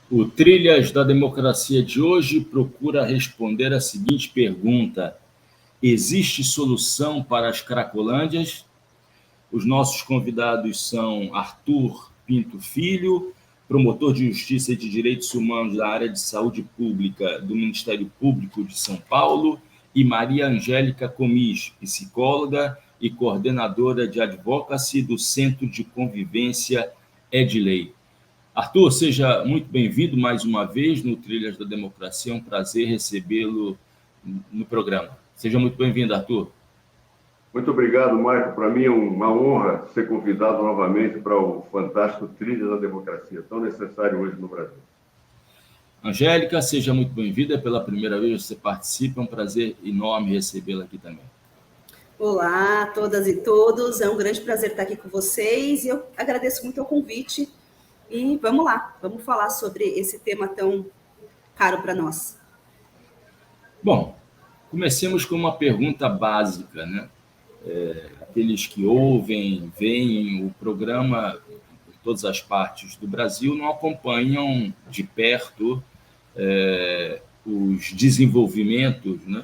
O Trilhas da Democracia de hoje procura responder a seguinte pergunta: existe solução para as Cracolândias? Os nossos convidados são Arthur Pinto Filho, promotor de Justiça e de Direitos Humanos da área de Saúde Pública do Ministério Público de São Paulo, e Maria Angélica Comis, psicóloga e coordenadora de Advocacy do Centro de Convivência Edley. Arthur, seja muito bem-vindo mais uma vez no Trilhas da Democracia. É um prazer recebê-lo no programa. Seja muito bem-vindo, Arthur. Muito obrigado, Marco. Para mim é uma honra ser convidado novamente para o fantástico Trilhas da Democracia, tão necessário hoje no Brasil. Angélica, seja muito bem-vinda. Pela primeira vez você participa. É um prazer enorme recebê-la aqui também. Olá a todas e todos. É um grande prazer estar aqui com vocês e eu agradeço muito o convite. E vamos lá, vamos falar sobre esse tema tão caro para nós. Bom, comecemos com uma pergunta básica, né? Aqueles que ouvem, veem o programa em todas as partes do Brasil não acompanham de perto os desenvolvimentos, né?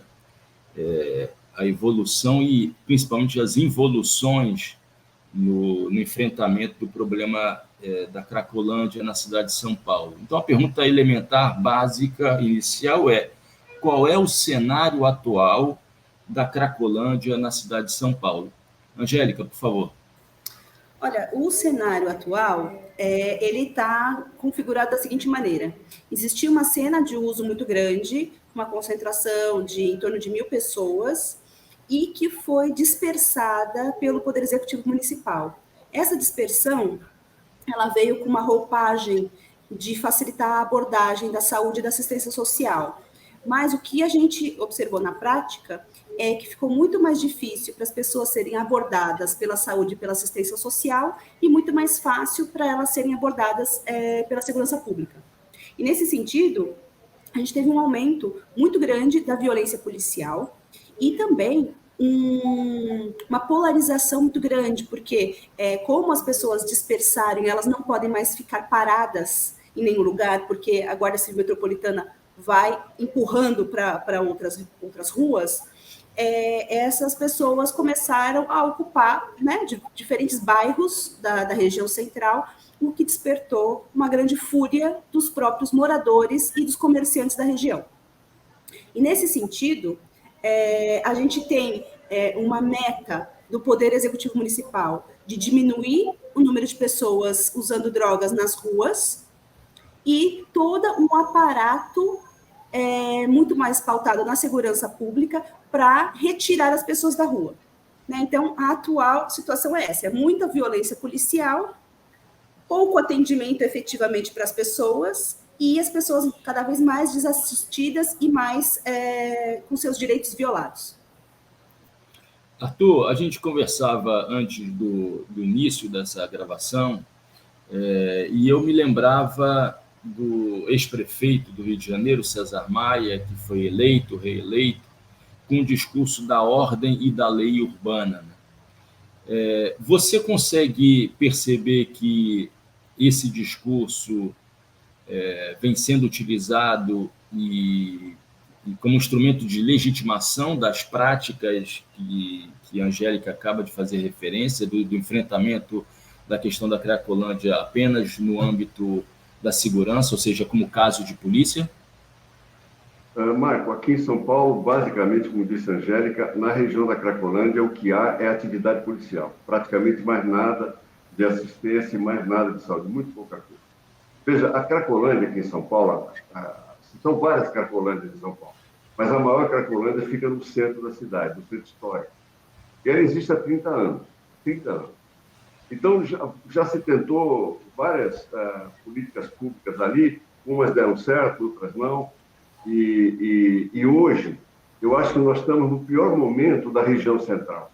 A evolução e principalmente as involuções no enfrentamento do problema da Cracolândia na cidade de São Paulo. Então, a pergunta elementar, básica, inicial é: qual é o cenário atual da Cracolândia na cidade de São Paulo? Angélica, por favor. Olha, o cenário atual, ele está configurado da seguinte maneira. Existia uma cena de uso muito grande, uma concentração de em torno de 1.000 pessoas, e que foi dispersada pelo Poder Executivo Municipal. Essa dispersão, ela veio com uma roupagem de facilitar a abordagem da saúde e da assistência social. Mas o que a gente observou na prática é que ficou muito mais difícil para as pessoas serem abordadas pela saúde e pela assistência social e muito mais fácil para elas serem abordadas pela segurança pública. E nesse sentido, a gente teve um aumento muito grande da violência policial e também uma polarização muito grande, porque como as pessoas dispersarem, elas não podem mais ficar paradas em nenhum lugar, porque a Guarda Civil Metropolitana vai empurrando para outras ruas, essas pessoas começaram a ocupar, né, diferentes bairros da região central, o que despertou uma grande fúria dos próprios moradores e dos comerciantes da região. E nesse sentido, a gente tem uma meta do Poder Executivo Municipal de diminuir o número de pessoas usando drogas nas ruas e todo um aparato muito mais pautado na segurança pública para retirar as pessoas da rua. Né? Então, a atual situação é essa, muita violência policial, pouco atendimento efetivamente para as pessoas e as pessoas cada vez mais desassistidas e mais com seus direitos violados. Arthur, a gente conversava antes do início dessa gravação e eu me lembrava do ex-prefeito do Rio de Janeiro, César Maia, que foi eleito, reeleito, com o discurso da ordem e da lei urbana. Você consegue perceber que esse discurso vem sendo utilizado e como instrumento de legitimação das práticas que a Angélica acaba de fazer referência, do enfrentamento da questão da Cracolândia apenas no âmbito da segurança, ou seja, como caso de polícia? Marco, aqui em São Paulo, basicamente, como disse a Angélica, na região da Cracolândia, o que há é atividade policial. Praticamente mais nada de assistência e mais nada de saúde, muito pouca coisa. Veja, a Cracolândia aqui em São Paulo, são várias Cracolândias em São Paulo, mas a maior Cracolândia fica no centro da cidade, no centro histórico. E ela existe há 30 anos. 30 anos. Então, já se tentou várias políticas públicas ali, umas deram certo, outras não. E hoje, eu acho que nós estamos no pior momento da região central.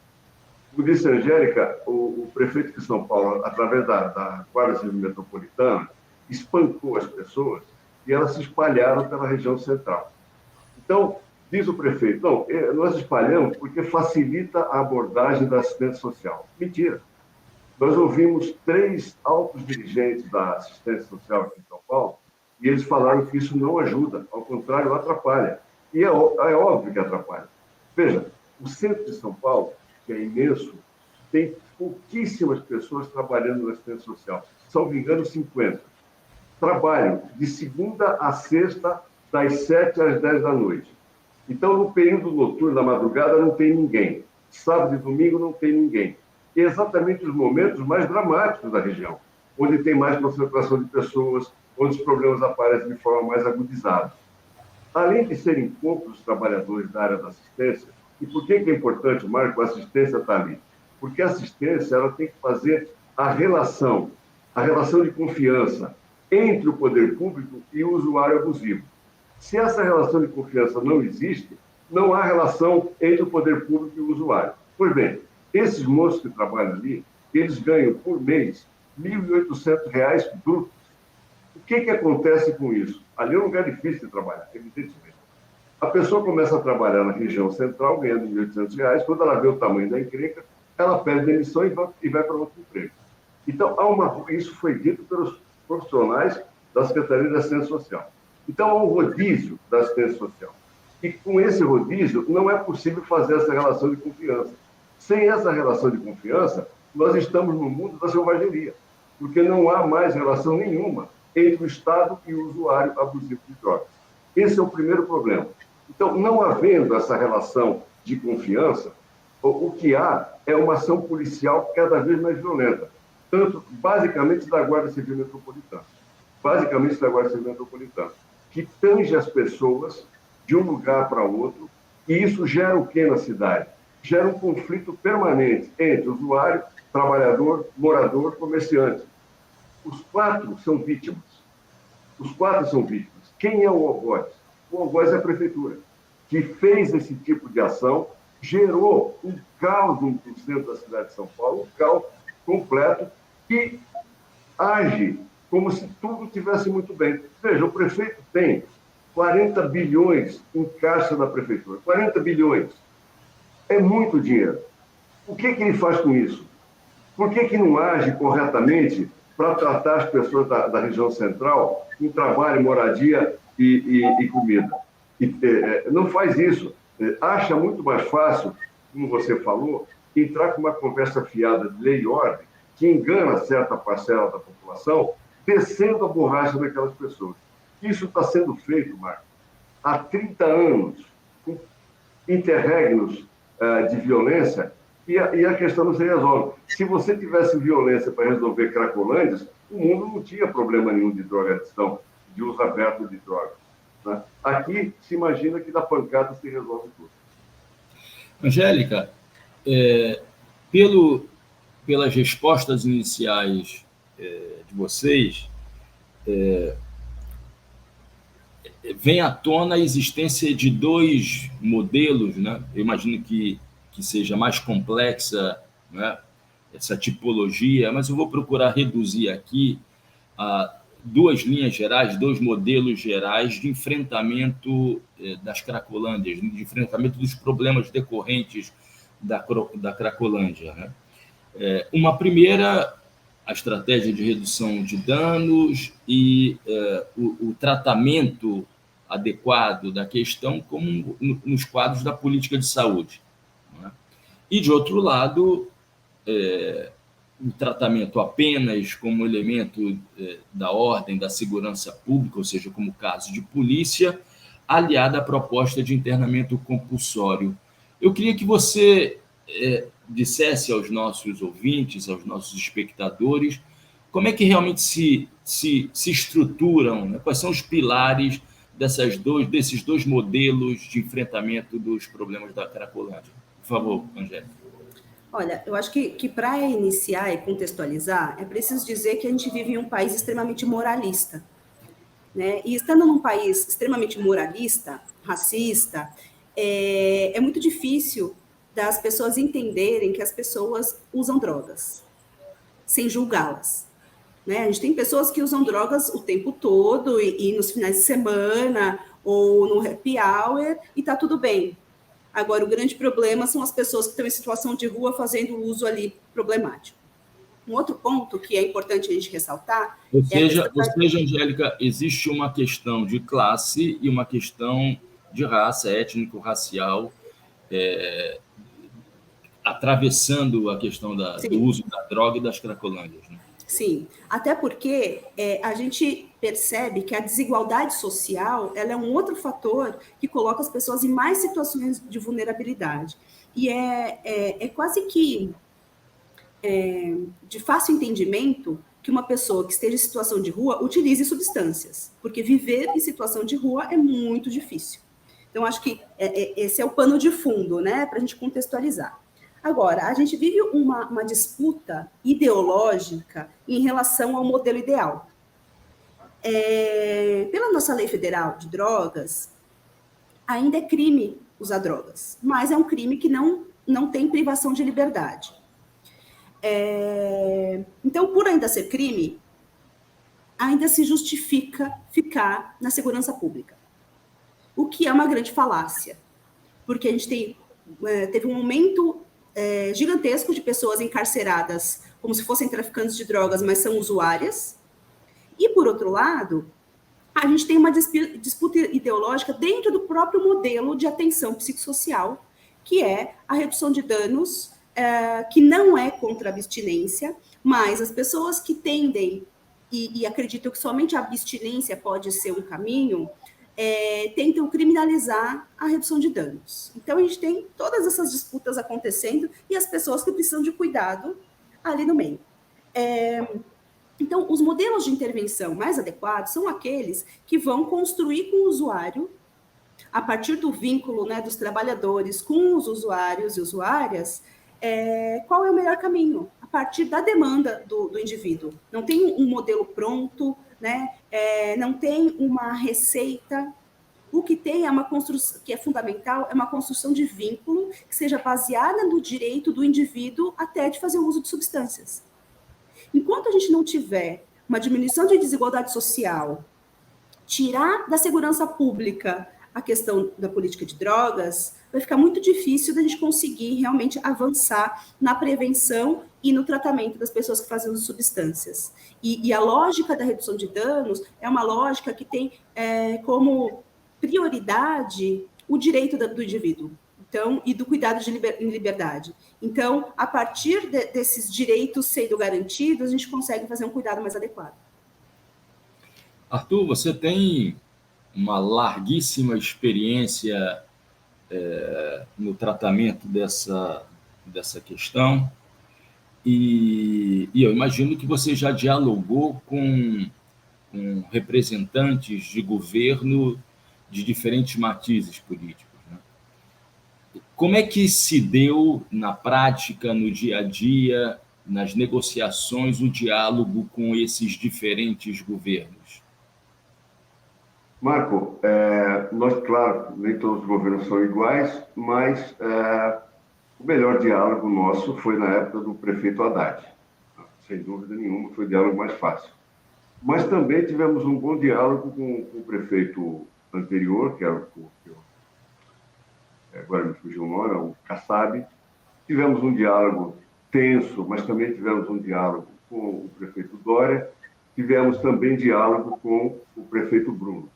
Como disse a Angélica, o prefeito de São Paulo, através da Guarda Civil Metropolitana, espancou as pessoas e elas se espalharam pela região central. Então, diz o prefeito, não, nós espalhamos porque facilita a abordagem da assistência social. Mentira. Nós ouvimos 3 altos dirigentes da assistência social aqui em São Paulo E eles falaram que isso não ajuda, ao contrário, atrapalha. E é óbvio que atrapalha. Veja, o centro de São Paulo, que é imenso, tem pouquíssimas pessoas trabalhando na assistência social. Salvo engano, 50. Trabalham de segunda a sexta, das 7 às 10 da noite. Então, no período noturno, da madrugada, não tem ninguém. Sábado e domingo não tem ninguém. E é exatamente os momentos mais dramáticos da região, onde tem mais concentração de pessoas, onde os problemas aparecem de forma mais agudizada. Além de serem poucos os trabalhadores da área da assistência, e por que é importante, Marco, a assistência está ali? Porque a assistência ela tem que fazer a relação de confiança entre o poder público e o usuário abusivo. Se essa relação de confiança não existe, não há relação entre o poder público e o usuário. Pois bem, esses moços que trabalham ali, eles ganham por mês R$ 1.800 brutos. O que acontece com isso? Ali é um lugar difícil de trabalhar, evidentemente. A pessoa começa a trabalhar na região central, ganhando R$ 1.800, quando ela vê o tamanho da encrenca, ela pede demissão e vai para outro emprego. Então, isso foi dito pelos profissionais da Secretaria de Assistência Social. Então, há um rodízio da assistência social. E com esse rodízio, não é possível fazer essa relação de confiança. Sem essa relação de confiança, nós estamos no mundo da selvageria, porque não há mais relação nenhuma entre o Estado e o usuário abusivo de drogas. Esse é o primeiro problema. Então, não havendo essa relação de confiança, o que há é uma ação policial cada vez mais violenta, basicamente da Guarda Civil Metropolitana. Que tange as pessoas de um lugar para outro, e isso gera o que na cidade? Gera um conflito permanente entre usuário, trabalhador, morador, comerciante. Os quatro são vítimas. Quem é o algoz? O algoz é a prefeitura, que fez esse tipo de ação, gerou um caos no centro da cidade de São Paulo, um caos completo, e age como se tudo estivesse muito bem. Veja, o prefeito tem 40 bilhões em caixa da prefeitura. 40 bilhões. É muito dinheiro. O que ele faz com isso? Por que não age corretamente para tratar as pessoas da região central com trabalho, moradia e comida? Não faz isso. Acha muito mais fácil, como você falou, entrar com uma conversa fiada de lei e ordem, que engana certa parcela da população, descendo a borracha daquelas pessoas. Isso está sendo feito, Marco, há 30 anos, com interregnos de violência, e a questão não se resolve. Se você tivesse violência para resolver Cracolândias, o mundo não tinha problema nenhum de drogadição, de uso aberto de drogas. Né? Aqui, se imagina que da pancada se resolve tudo. Angélica, pelas respostas iniciais de vocês, vem à tona a existência de dois modelos, né? Eu imagino que seja mais complexa, né, essa tipologia, mas eu vou procurar reduzir aqui a duas linhas gerais, dois modelos gerais de enfrentamento das Cracolândias, de enfrentamento dos problemas decorrentes da Cracolândia, né? Uma primeira, a estratégia de redução de danos e o tratamento adequado da questão, como nos quadros da política de saúde, né? E, de outro lado, o tratamento apenas como elemento da ordem, da segurança pública, ou seja, como caso de polícia, aliado à proposta de internamento compulsório. Eu queria que você dissesse aos nossos ouvintes, aos nossos espectadores, como é que realmente se estruturam, né? Quais são os pilares desses dois modelos de enfrentamento dos problemas da Cracolândia. Por favor, Angélica. Olha, eu acho que para iniciar e contextualizar, é preciso dizer que a gente vive em um país extremamente moralista, né? E estando num país extremamente moralista, racista, é muito difícil das pessoas entenderem que as pessoas usam drogas, sem julgá-las, né? A gente tem pessoas que usam drogas o tempo todo e nos finais de semana ou no happy hour e está tudo bem. Agora, o grande problema são as pessoas que estão em situação de rua fazendo uso ali problemático. Um outro ponto que é importante a gente ressaltar... Ou seja, Angélica, existe uma questão de classe e uma questão de raça, étnico-racial, atravessando a questão do uso da droga e das cracolândias, né? Sim, até porque a gente percebe que a desigualdade social ela é um outro fator que coloca as pessoas em mais situações de vulnerabilidade. E é quase que de fácil entendimento que uma pessoa que esteja em situação de rua utilize substâncias, porque viver em situação de rua é muito difícil. Então, acho que esse é o pano de fundo, né, para a gente contextualizar. Agora, a gente vive uma disputa ideológica em relação ao modelo ideal. Pela nossa lei federal de drogas, ainda é crime usar drogas, mas é um crime que não tem privação de liberdade. Então, por ainda ser crime, ainda se justifica ficar na segurança pública, o que é uma grande falácia, porque a gente teve um aumento gigantesco de pessoas encarceradas como se fossem traficantes de drogas, mas são usuárias, e, por outro lado, a gente tem uma disputa ideológica dentro do próprio modelo de atenção psicossocial, que é a redução de danos, que não é contra a abstinência, mas as pessoas que tendem e acreditam que somente a abstinência pode ser um caminho, tentam criminalizar a redução de danos. Então, a gente tem todas essas disputas acontecendo e as pessoas que precisam de cuidado ali no meio. Então, os modelos de intervenção mais adequados são aqueles que vão construir com o usuário, a partir do vínculo, né, dos trabalhadores com os usuários e usuárias, qual é o melhor caminho, a partir da demanda do indivíduo. Não tem um modelo pronto, né? Não tem uma receita. O que tem é uma construção, que é fundamental, é uma construção de vínculo que seja baseada no direito do indivíduo até de fazer o uso de substâncias. Enquanto a gente não tiver uma diminuição de desigualdade social, tirar da segurança pública a questão da política de drogas, vai ficar muito difícil da gente conseguir realmente avançar na prevenção e no tratamento das pessoas que fazem uso de substâncias. E a lógica da redução de danos é uma lógica que tem como prioridade o direito do indivíduo, então, e do cuidado em liberdade. Então, a partir desses direitos sendo garantidos, a gente consegue fazer um cuidado mais adequado. Arthur, você tem uma larguíssima experiência no tratamento dessa questão e eu imagino que você já dialogou com representantes de governo de diferentes matizes políticos, né? Como é que se deu na prática, no dia a dia, nas negociações, o diálogo com esses diferentes governos? Marco, nós, claro, nem todos os governos são iguais, mas o melhor diálogo nosso foi na época do prefeito Haddad. Sem dúvida nenhuma, foi o diálogo mais fácil. Mas também tivemos um bom diálogo com o prefeito anterior, que era agora me fugiu o nome, o Kassab. Tivemos um diálogo tenso, mas também tivemos um diálogo com o prefeito Dória. Tivemos também diálogo com o prefeito Bruno.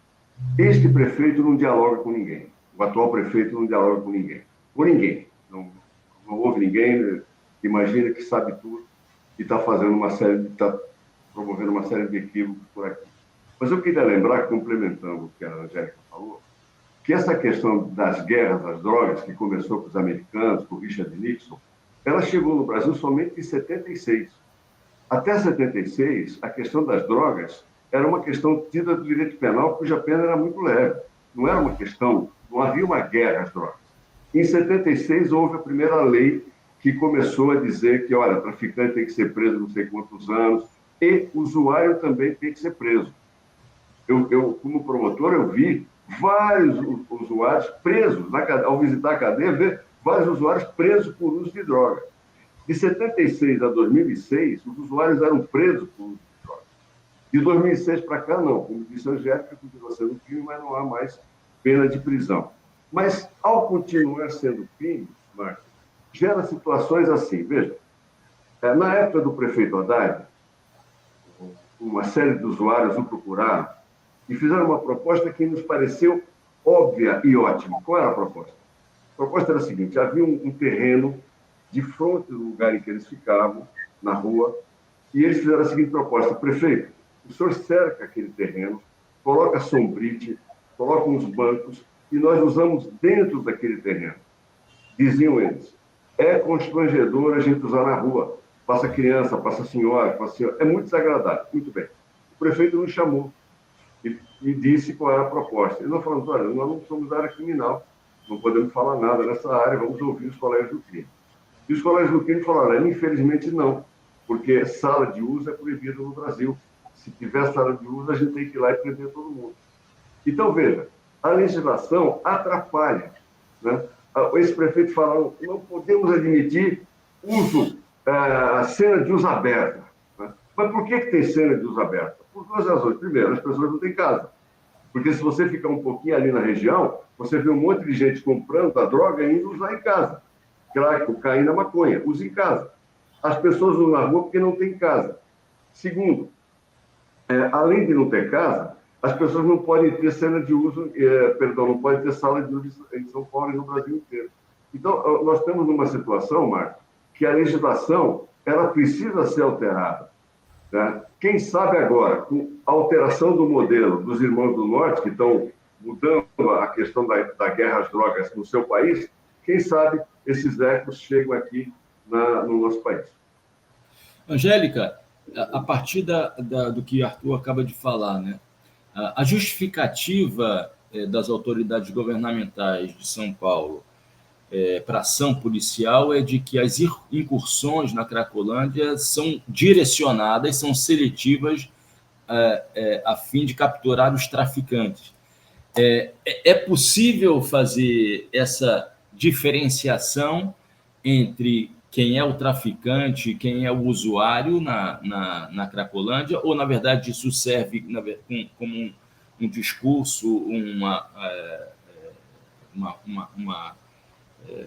Este prefeito não dialoga com ninguém. O atual prefeito não dialoga com ninguém. Com ninguém. Não houve ninguém, imagina que sabe tudo e está promovendo uma série de equívocos por aqui. Mas eu queria lembrar, complementando o que a Angélica falou, que essa questão das guerras às drogas, que começou com os americanos, com o Richard Nixon, ela chegou no Brasil somente em 76. Até 76, a questão das drogas era uma questão tida do direito penal, cuja pena era muito leve. Não era uma questão, não havia uma guerra às drogas. Em 76, houve a primeira lei que começou a dizer que, olha, traficante tem que ser preso não sei quantos anos e usuário também tem que ser preso. Eu como promotor, eu vi vários usuários presos, ao visitar a cadeia, ver vários usuários presos por uso de droga. De 76 a 2006, os usuários eram presos por uso de droga. De 2006 para cá, não. Como disse a Angélica, continua sendo crime, mas não há mais pena de prisão. Mas, ao continuar sendo crime, Marcos, gera situações assim. Veja, Na época do prefeito Haddad, uma série de usuários o procuraram e fizeram uma proposta que nos pareceu óbvia e ótima. Qual era a proposta? A proposta era a seguinte: havia um terreno de frente do lugar em que eles ficavam, na rua, e eles fizeram a seguinte proposta: prefeito, o senhor cerca aquele terreno, coloca sombrite, coloca uns bancos, e nós usamos dentro daquele terreno. Diziam eles: é constrangedor a gente usar na rua. Passa criança, passa senhora, passa senhora. É muito desagradável. Muito bem. O prefeito nos chamou e disse qual era a proposta. E nós falamos: olha, nós não somos área criminal, não podemos falar nada nessa área, vamos ouvir os colégios do crime. E os colégios do crime falaram: infelizmente não, porque sala de uso é proibida no Brasil. Se tiver sala de uso, a gente tem que ir lá e prender todo mundo. Então, veja, a legislação atrapalha, né? Esse prefeito falou: não podemos admitir uso, cena de uso aberta. Né? Mas por que tem cena de uso aberta? Por duas razões. Primeiro, as pessoas não têm casa. Porque se você ficar um pouquinho ali na região, você vê um monte de gente comprando a droga e indo usar em casa. Claro, cocaína, maconha, usa em casa. As pessoas usam na rua porque não têm casa. Segundo, além de não ter casa, as pessoas não podem ter cena de uso, não podem ter sala de uso em São Paulo e no Brasil inteiro. Então, nós estamos numa situação, Marco, que a legislação ela precisa ser alterada. Né? Quem sabe agora, com a alteração do modelo dos Irmãos do Norte, que estão mudando a questão da guerra às drogas no seu país, quem sabe esses ecos chegam aqui no nosso país. Angélica, a partir do que Arthur acaba de falar, né? A justificativa das autoridades governamentais de São Paulo para ação policial é de que as incursões na Cracolândia são direcionadas, são seletivas a fim de capturar os traficantes. É possível fazer essa diferenciação entre quem é o traficante, quem é o usuário na Cracolândia, ou, na verdade, isso serve como um discurso,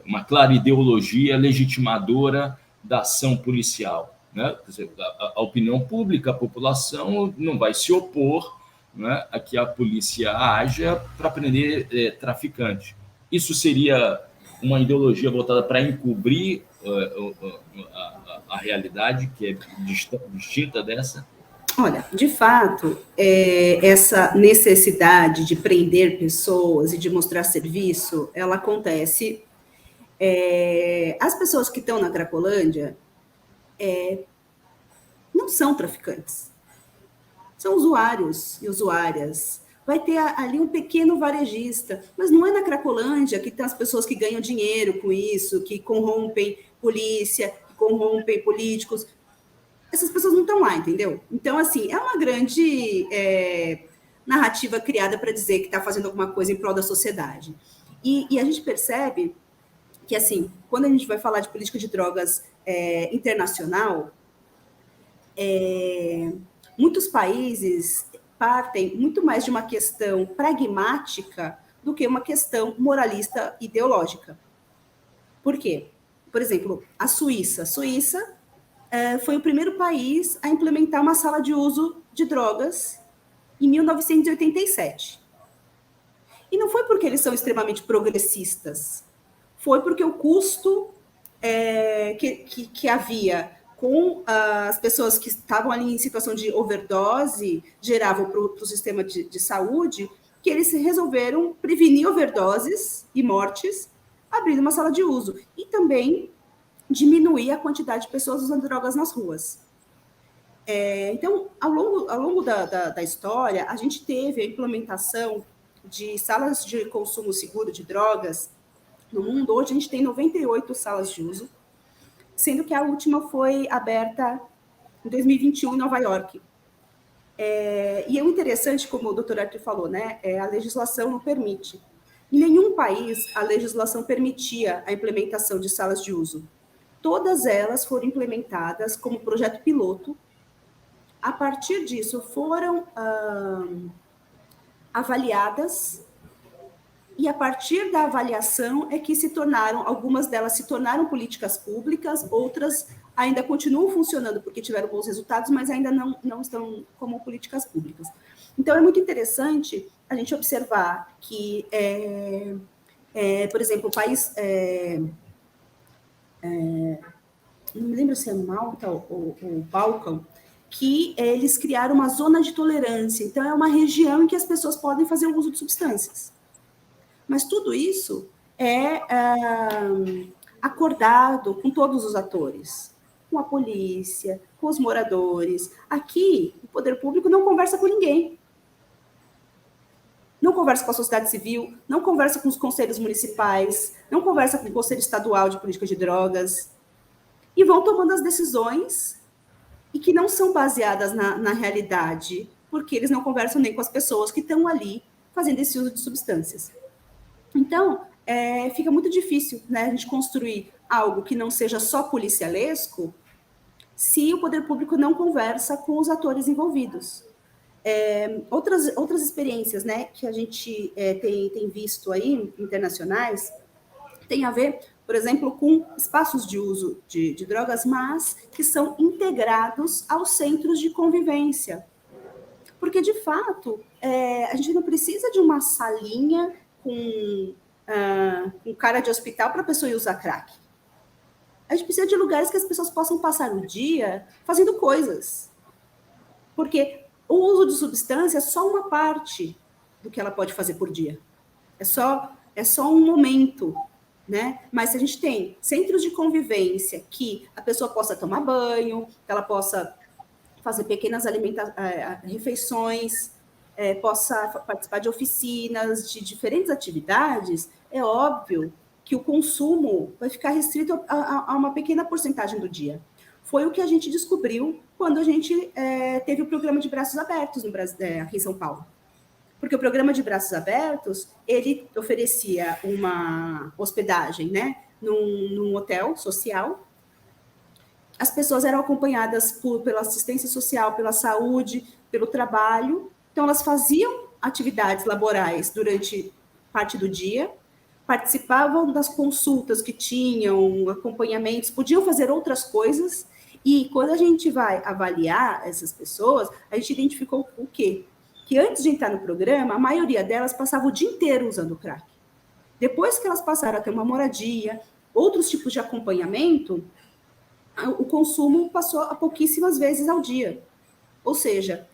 uma clara ideologia legitimadora da ação policial, né? Quer dizer, a opinião pública, a população não vai se opor, né, a que a polícia haja para prender traficantes. Isso seria uma ideologia voltada para encobrir a realidade, que é distinta dessa? Olha, de fato, essa necessidade de prender pessoas e de mostrar serviço, ela acontece. As pessoas que estão na Cracolândia não são traficantes, são usuários e usuárias. Vai ter ali um pequeno varejista, mas não é na Cracolândia que tem as pessoas que ganham dinheiro com isso, que corrompem polícia, que corrompem políticos. Essas pessoas não estão lá, entendeu? Então, assim, é uma grande narrativa criada para dizer que está fazendo alguma coisa em prol da sociedade. E a gente percebe que, assim, quando a gente vai falar de política de drogas internacional, muitos países partem muito mais de uma questão pragmática do que uma questão moralista ideológica. Por quê? Por exemplo, a Suíça. A Suíça foi o primeiro país a implementar uma sala de uso de drogas em 1987. E não foi porque eles são extremamente progressistas, foi porque o custo que havia com as pessoas que estavam ali em situação de overdose geravam para o sistema de saúde, que eles resolveram prevenir overdoses e mortes abrindo uma sala de uso. E também diminuir a quantidade de pessoas usando drogas nas ruas. Então, ao longo da história, a gente teve a implementação de salas de consumo seguro de drogas no mundo. Hoje a gente tem 98 salas de uso, sendo que a última foi aberta em 2021 em Nova York. E é interessante, como o doutor Arthur falou, né? A legislação não permite. Em nenhum país a legislação permitia a implementação de salas de uso. Todas elas foram implementadas como projeto piloto. A partir disso, foram avaliadas, e a partir da avaliação é que algumas delas se tornaram políticas públicas, outras ainda continuam funcionando porque tiveram bons resultados, mas ainda não estão como políticas públicas. Então, é muito interessante a gente observar que, por exemplo, o país... não me lembro se é Malta ou Balcão, que eles criaram uma zona de tolerância. Então, é uma região em que as pessoas podem fazer o uso de substâncias. Mas tudo isso é acordado com todos os atores, com a polícia, com os moradores. Aqui, o poder público não conversa com ninguém. Não conversa com a sociedade civil, não conversa com os conselhos municipais, não conversa com o Conselho Estadual de Política de Drogas, e vão tomando as decisões e que não são baseadas na realidade, porque eles não conversam nem com as pessoas que estão ali fazendo esse uso de substâncias. Então, fica muito difícil, né, a gente construir algo que não seja só policialesco se o poder público não conversa com os atores envolvidos. Outras experiências, né, que a gente tem visto aí, internacionais, tem a ver, por exemplo, com espaços de uso de drogas, mas que são integrados aos centros de convivência. Porque, de fato, a gente não precisa de uma salinha com cara de hospital para a pessoa ir usar crack. A gente precisa de lugares que as pessoas possam passar o dia fazendo coisas. Porque o uso de substância é só uma parte do que ela pode fazer por dia. É só um momento, né? Mas se a gente tem centros de convivência que a pessoa possa tomar banho, que ela possa fazer pequenas refeições, possa participar de oficinas, de diferentes atividades, é óbvio que o consumo vai ficar restrito a uma pequena porcentagem do dia. Foi o que a gente descobriu quando a gente teve o programa de Braços Abertos no Brasil, aqui em São Paulo. Porque o programa de Braços Abertos, ele oferecia uma hospedagem, né, num hotel social. As pessoas eram acompanhadas pela assistência social, pela saúde, pelo trabalho. Então, elas faziam atividades laborais durante parte do dia, participavam das consultas que tinham, acompanhamentos, podiam fazer outras coisas. E quando a gente vai avaliar essas pessoas, a gente identificou o quê? Que antes de entrar no programa, a maioria delas passava o dia inteiro usando crack. Depois que elas passaram a ter uma moradia, outros tipos de acompanhamento, o consumo passou a pouquíssimas vezes ao dia. Ou seja,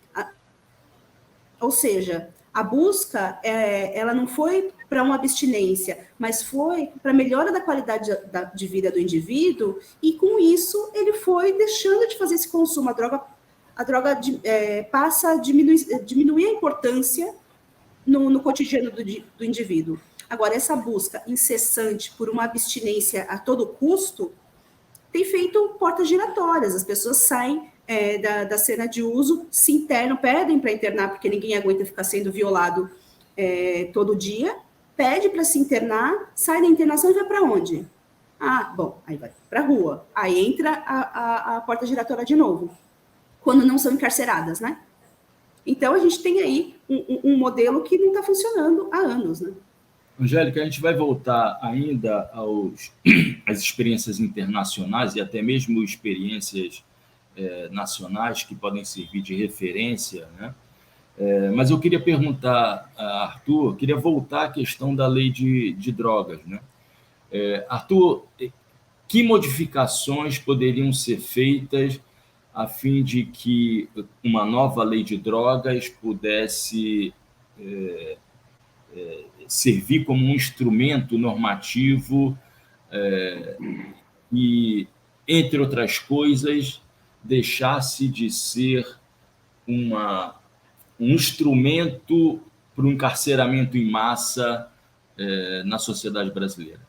a busca, ela não foi para uma abstinência, mas foi para a melhora da qualidade de vida do indivíduo, e com isso ele foi deixando de fazer esse consumo. A droga passa a diminuir a importância no cotidiano do indivíduo. Agora, essa busca incessante por uma abstinência a todo custo tem feito portas giratórias. As pessoas saem da cena de uso, se internam, pedem para internar, porque ninguém aguenta ficar sendo violado todo dia, pede para se internar, sai da internação e vai para onde? Aí vai para a rua. Aí entra a porta giratória de novo, quando não são encarceradas, né? Então, a gente tem aí um modelo que não está funcionando há anos, né? Angélica, a gente vai voltar ainda às experiências internacionais e até mesmo experiências nacionais que podem servir de referência, né? Mas eu queria perguntar a Arthur, queria voltar à questão da lei de drogas, né? Arthur, que modificações poderiam ser feitas a fim de que uma nova lei de drogas pudesse servir como um instrumento normativo e, entre outras coisas, deixasse de ser um instrumento para o encarceramento em massa na sociedade brasileira?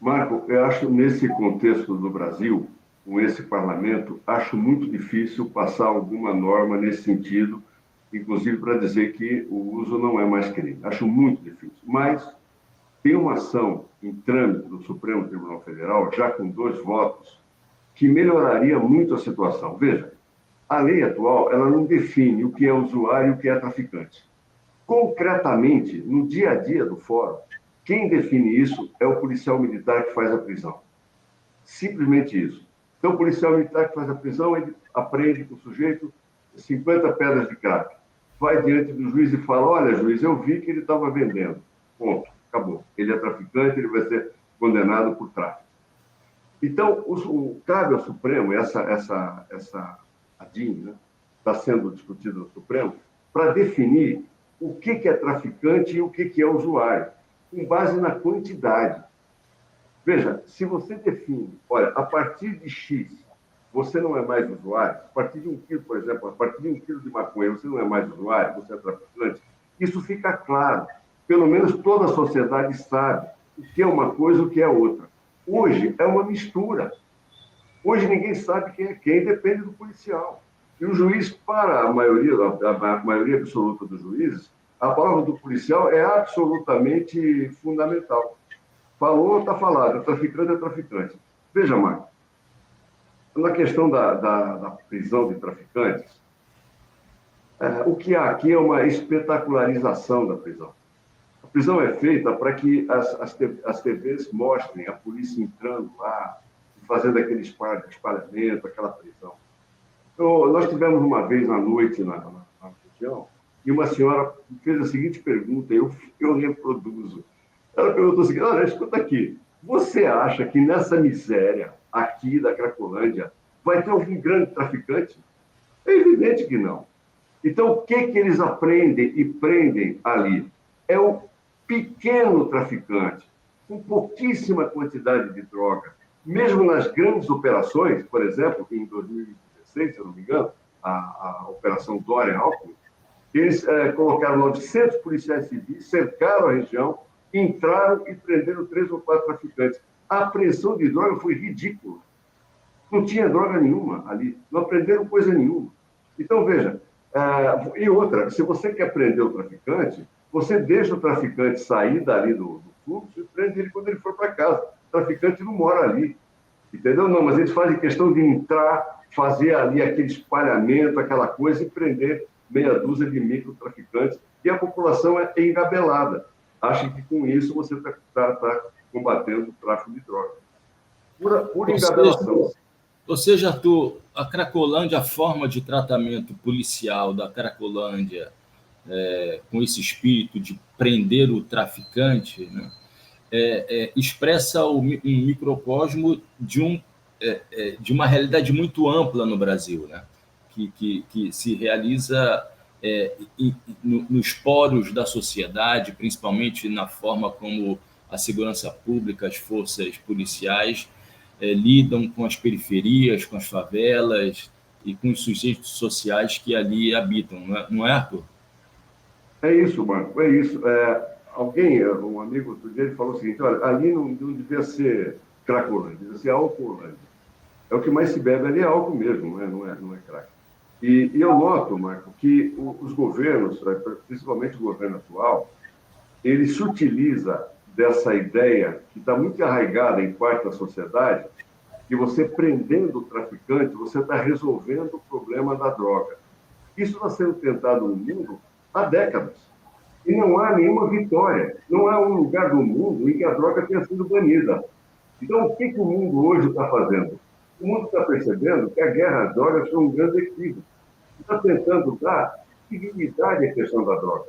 Marco, eu acho, nesse contexto do Brasil, com esse parlamento, acho muito difícil passar alguma norma nesse sentido, inclusive para dizer que o uso não é mais crime. Acho muito difícil. Mas tem uma ação em trâmite do Supremo Tribunal Federal, já com 2 votos, que melhoraria muito a situação. Veja, a lei atual, ela não define o que é usuário e o que é traficante. Concretamente, no dia a dia do fórum, quem define isso é o policial militar que faz a prisão. Simplesmente isso. Então, o policial militar que faz a prisão, ele apreende com o sujeito 50 pedras de crack. Vai diante do juiz e fala, olha, juiz, eu vi que ele estava vendendo. Ponto, acabou. Ele é traficante, ele vai ser condenado por tráfico. Então, cabe ao Supremo, essa ADIM, né, está sendo discutida no Supremo, para definir o que é traficante e o que é usuário, com base na quantidade. Veja, se você define, olha, a partir de X, você não é mais usuário, a partir de 1 quilo, por exemplo, a partir de 1 quilo de maconha, você não é mais usuário, você é traficante, isso fica claro. Pelo menos toda a sociedade sabe o que é uma coisa e o que é outra. Hoje é uma mistura. Hoje ninguém sabe quem é quem, depende do policial. E o juiz, para a maioria absoluta dos juízes, a palavra do policial é absolutamente fundamental. Falou, está falado, é traficante. Veja, Marco, na questão da prisão de traficantes, o que há aqui é uma espetacularização da prisão. A prisão é feita para que as TVs mostrem a polícia entrando lá, fazendo aquele espalhamento, aquela prisão. Então, nós tivemos uma vez à noite na região, e uma senhora fez a seguinte pergunta, eu reproduzo. Ela perguntou o seguinte, olha, escuta aqui, você acha que nessa miséria aqui da Cracolândia vai ter algum grande traficante? É evidente que não. Então, o que eles aprendem e prendem ali? É o pequeno traficante, com pouquíssima quantidade de droga. Mesmo nas grandes operações, por exemplo, em 2016, se eu não me engano, a Operação Dória-Alckmin, eles colocaram 900 policiais civis, cercaram a região, entraram e prenderam 3 ou 4 traficantes. A apreensão de droga foi ridícula. Não tinha droga nenhuma ali, não aprenderam coisa nenhuma. Então, veja, e outra, se você quer prender o traficante, você deixa o traficante sair dali do fluxo e prende ele quando ele for para casa. O traficante não mora ali, entendeu? Não, mas eles fazem questão de entrar, fazer ali aquele espalhamento, aquela coisa, e prender meia dúzia de microtraficantes, e a população é engabelada. Acha que com isso você está combatendo o tráfico de drogas. Pura engabelação. Ou seja, Arthur, a Cracolândia, a forma de tratamento policial da Cracolândia, com esse espírito de prender o traficante, né, expressa um microcosmo de uma realidade muito ampla no Brasil, né, que se realiza nos poros da sociedade, principalmente na forma como a segurança pública, as forças policiais lidam com as periferias, com as favelas e com os sujeitos sociais que ali habitam, não é, Arthur? É isso, Marco, é isso. Um amigo outro dia, ele falou o seguinte, olha, ali não devia ser Cracolândia, devia ser Álcoolândia. É o que mais se bebe ali, é álcool mesmo, não é crack. E eu noto, Marco, que os governos, principalmente o governo atual, ele se utiliza dessa ideia que está muito arraigada em parte da sociedade, que você prendendo o traficante, você está resolvendo o problema da droga. Isso está sendo tentado no mundo há décadas. E não há nenhuma vitória. Não há um lugar do mundo em que a droga tenha sido banida. Então, o que o mundo hoje está fazendo? O mundo está percebendo que a guerra às drogas foi um grande equívoco. Está tentando dar dignidade à questão da droga.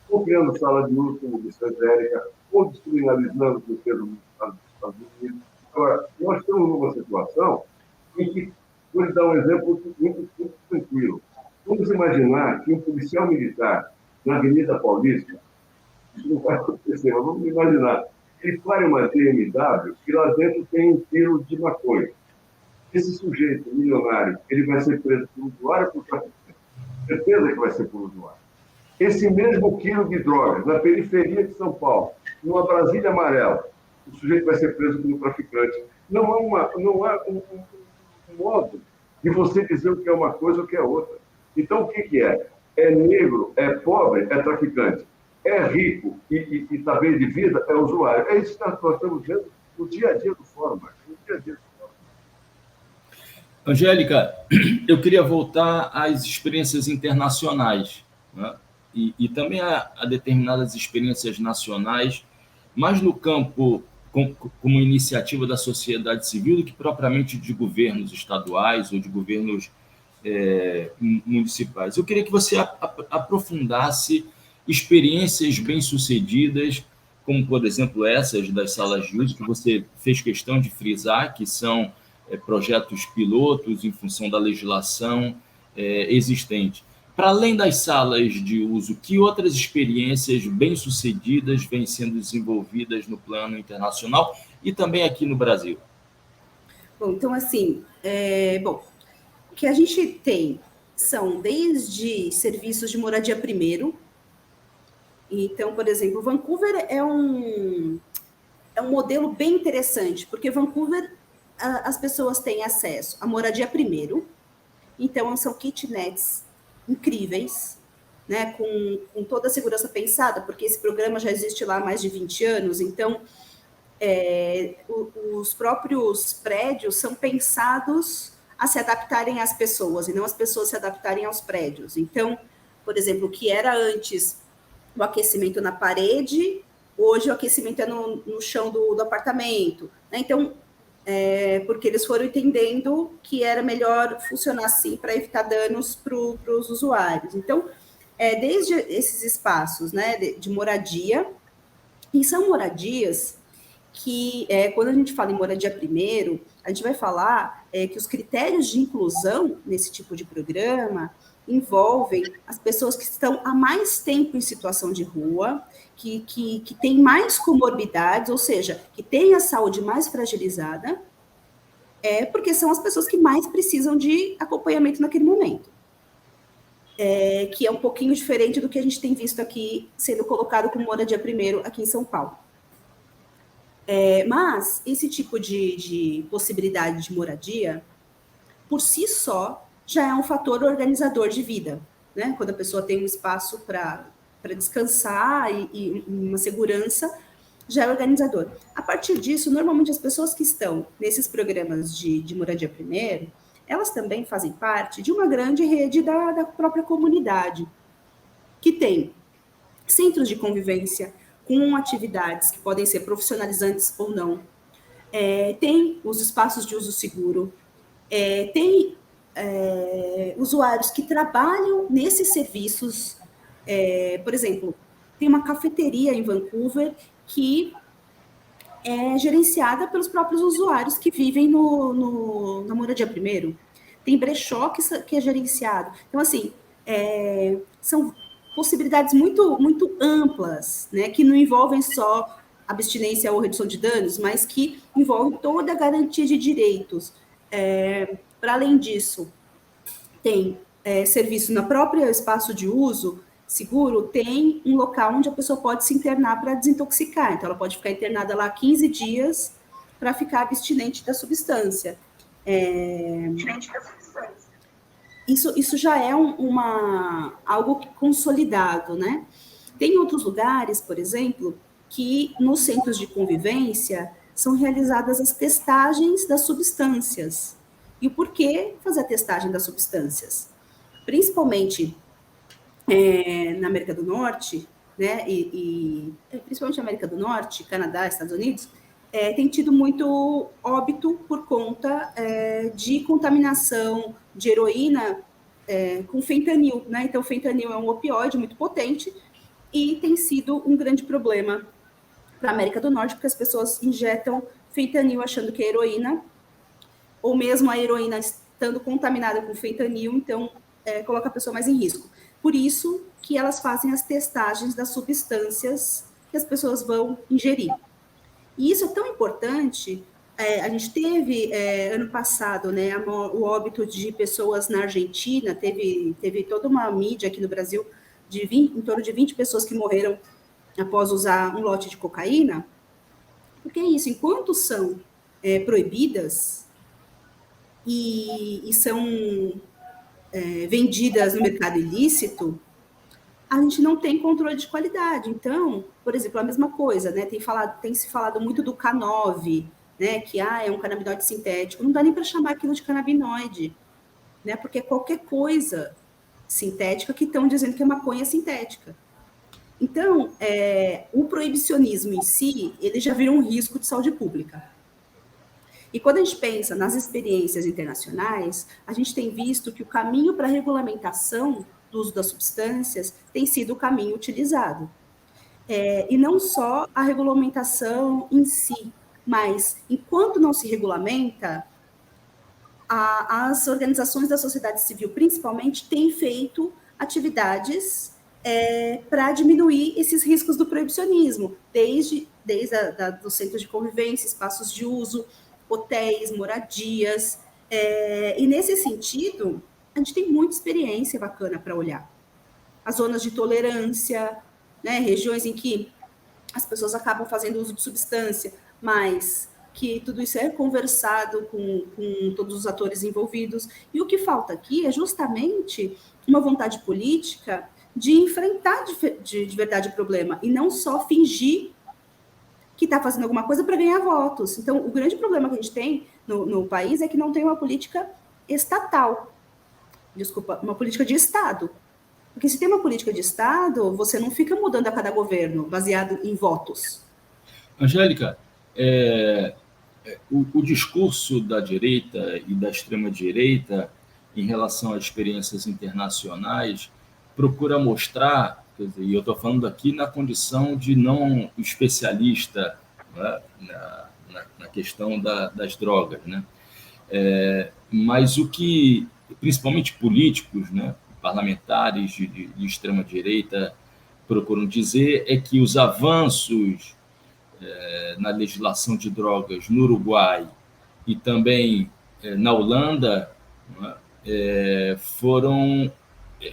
Ou criando sala de uso, como disse a Angélica, ou descriminalizando o terceiro mundo dos Estados Unidos. Agora, nós estamos numa situação em que, vou lhe dar um exemplo muito tranquilo. Vamos imaginar que um policial militar na Avenida Paulista, isso não vai acontecer, mas vamos imaginar, ele pare uma BMW e lá dentro tem 1 quilo de maconha. Esse sujeito milionário, ele vai ser preso por usuário ou por traficante? Certeza que vai ser por usuário. Esse mesmo quilo de drogas, na periferia de São Paulo, numa Brasília amarela, o sujeito vai ser preso como traficante. Não há um modo de você dizer o que é uma coisa ou o que é outra. Então, o que é? É negro, é pobre, é traficante. É rico e está bem de vida, é usuário. É isso que nós estamos vendo no dia a dia do fórum, Marcos. No dia a dia do fórum. Angélica, eu queria voltar às experiências internacionais, né? E também a determinadas experiências nacionais, mas no campo como iniciativa da sociedade civil do que propriamente de governos estaduais ou de governos municipais. Eu queria que você aprofundasse experiências bem-sucedidas, como, por exemplo, essas das salas de uso, que você fez questão de frisar, que são projetos pilotos em função da legislação existente. Para além das salas de uso, que outras experiências bem-sucedidas vêm sendo desenvolvidas no plano internacional e também aqui no Brasil? Bom, então, assim, o que a gente tem são desde serviços de moradia primeiro. Então, por exemplo, Vancouver é um modelo bem interessante, porque Vancouver as pessoas têm acesso à moradia primeiro, então são kitnets incríveis, né, com toda a segurança pensada, porque esse programa já existe lá há mais de 20 anos, então os próprios prédios são pensados a se adaptarem às pessoas, e não as pessoas se adaptarem aos prédios. Então, por exemplo, o que era antes o aquecimento na parede, hoje o aquecimento é no chão do apartamento, né? Então, porque eles foram entendendo que era melhor funcionar assim para evitar danos para os usuários. Então, desde esses espaços, né, de moradia, e são moradias que, quando a gente fala em moradia primeiro, a gente vai falar que os critérios de inclusão nesse tipo de programa envolvem as pessoas que estão há mais tempo em situação de rua, que têm mais comorbidades, ou seja, que têm a saúde mais fragilizada, porque são as pessoas que mais precisam de acompanhamento naquele momento. Que é um pouquinho diferente do que a gente tem visto aqui sendo colocado como moradia primeiro aqui em São Paulo. Mas esse tipo de possibilidade de moradia, por si só, já é um fator organizador de vida, né? Quando a pessoa tem um espaço para descansar e uma segurança, já é organizador. A partir disso, normalmente as pessoas que estão nesses programas de moradia primeiro, elas também fazem parte de uma grande rede da própria comunidade, que tem centros de convivência com atividades que podem ser profissionalizantes ou não, tem os espaços de uso seguro, tem usuários que trabalham nesses serviços. Por exemplo, tem uma cafeteria em Vancouver que é gerenciada pelos próprios usuários que vivem na moradia primeiro. Tem brechó que é gerenciado. Então, assim, são possibilidades muito, muito amplas, né, que não envolvem só abstinência ou redução de danos, mas que envolvem toda a garantia de direitos. Para além disso, tem serviço no próprio espaço de uso seguro, tem um local onde a pessoa pode se internar para desintoxicar. Então, ela pode ficar internada lá 15 dias para ficar abstinente da substância. Isso já é algo consolidado, né? Tem outros lugares, por exemplo, que nos centros de convivência são realizadas as testagens das substâncias. E o porquê fazer a testagem das substâncias? Principalmente na América do Norte, né, principalmente na América do Norte, Canadá, Estados Unidos, tem tido muito óbito por conta de contaminação de heroína com fentanil, né? Então, o fentanil é um opioide muito potente e tem sido um grande problema para a América do Norte, porque as pessoas injetam fentanil achando que é heroína, ou mesmo a heroína estando contaminada com fentanil, então coloca a pessoa mais em risco. Por isso que elas fazem as testagens das substâncias que as pessoas vão ingerir. E isso é tão importante. A gente teve, ano passado, né, o óbito de pessoas na Argentina, teve toda uma mídia aqui no Brasil, em torno de 20 pessoas que morreram após usar um lote de cocaína. Porque é isso, enquanto são proibidas e são vendidas no mercado ilícito, a gente não tem controle de qualidade. Então, por exemplo, a mesma coisa, né? Tem se falado muito do K9, né? Que é um canabinoide sintético. Não dá nem para chamar aquilo de canabinoide, né? Porque é qualquer coisa sintética que estão dizendo que é maconha sintética. Então, o proibicionismo em si, ele já vira um risco de saúde pública. E quando a gente pensa nas experiências internacionais, a gente tem visto que o caminho para a regulamentação do uso das substâncias tem sido o caminho utilizado. E não só a regulamentação em si, mas enquanto não se regulamenta, as organizações da sociedade civil, principalmente, têm feito atividades para diminuir esses riscos do proibicionismo, desde dos centros de convivência, espaços de uso, hotéis, moradias. E, nesse sentido, a gente tem muita experiência bacana para olhar. As zonas de tolerância, né, regiões em que as pessoas acabam fazendo uso de substância, mas que tudo isso é conversado com todos os atores envolvidos. E o que falta aqui é justamente uma vontade política de enfrentar de verdade o problema, e não só fingir que está fazendo alguma coisa para ganhar votos. Então, o grande problema que a gente tem no país é que não tem uma política estatal, uma política de Estado. Porque se tem uma política de Estado, você não fica mudando a cada governo baseado em votos. Angélica, o discurso da direita e da extrema-direita em relação às experiências internacionais procura mostrar, quer dizer, e eu estou falando aqui na condição de não especialista, né, na questão das drogas, né? Mas o que, principalmente políticos, né, parlamentares de extrema-direita procuram dizer é que os avanços na legislação de drogas no Uruguai e também na Holanda, né,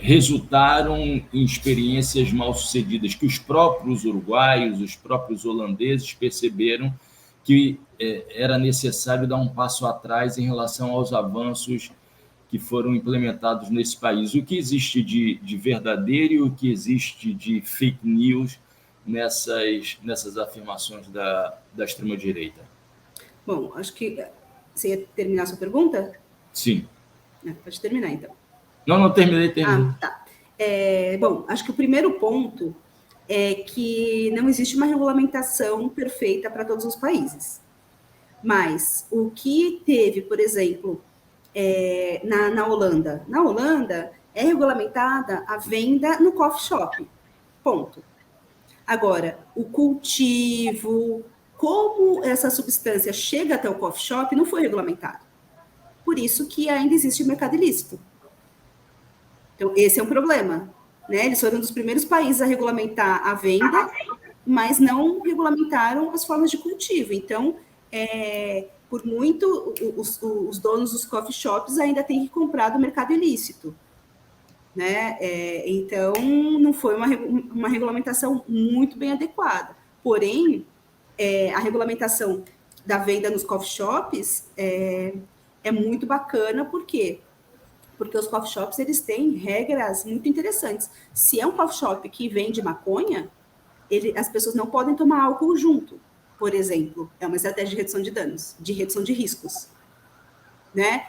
resultaram em experiências mal-sucedidas, que os próprios uruguaios, os próprios holandeses perceberam que era necessário dar um passo atrás em relação aos avanços que foram implementados nesse país. O que existe de verdadeiro e o que existe de fake news nessas afirmações da extrema-direita? Bom, acho que você ia terminar a sua pergunta? Sim. Pode terminar, então. Não, terminei. Tá. Bom, acho que o primeiro ponto é que não existe uma regulamentação perfeita para todos os países. Mas o que teve, por exemplo, na Holanda? Na Holanda, é regulamentada a venda no coffee shop. Ponto. Agora, o cultivo, como essa substância chega até o coffee shop, não foi regulamentado. Por isso que ainda existe mercado ilícito. Então, esse é um problema, né? Eles foram um dos primeiros países a regulamentar a venda, mas não regulamentaram as formas de cultivo. Então, por muito, os donos dos coffee shops ainda têm que comprar do mercado ilícito, né? Então, não foi uma regulamentação muito bem adequada. Porém, a regulamentação da venda nos coffee shops é muito bacana, por quê? Porque os coffee shops, eles têm regras muito interessantes. Se é um coffee shop que vende maconha, as pessoas não podem tomar álcool junto, por exemplo. É uma estratégia de redução de danos, de redução de riscos, né?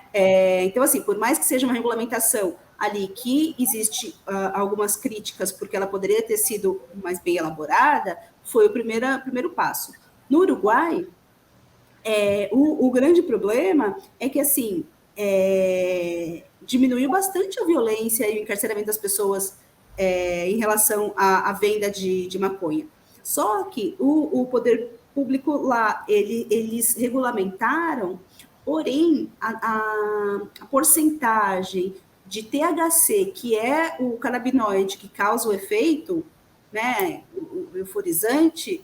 Então, assim, por mais que seja uma regulamentação ali que existe algumas críticas, porque ela poderia ter sido mais bem elaborada, foi o primeiro passo. No Uruguai, o grande problema é que, assim, diminuiu bastante a violência e o encarceramento das pessoas em relação à venda de maconha. Só que o poder público lá, eles regulamentaram, porém, a porcentagem de THC, que é o canabinoide que causa o efeito, né, o euforizante,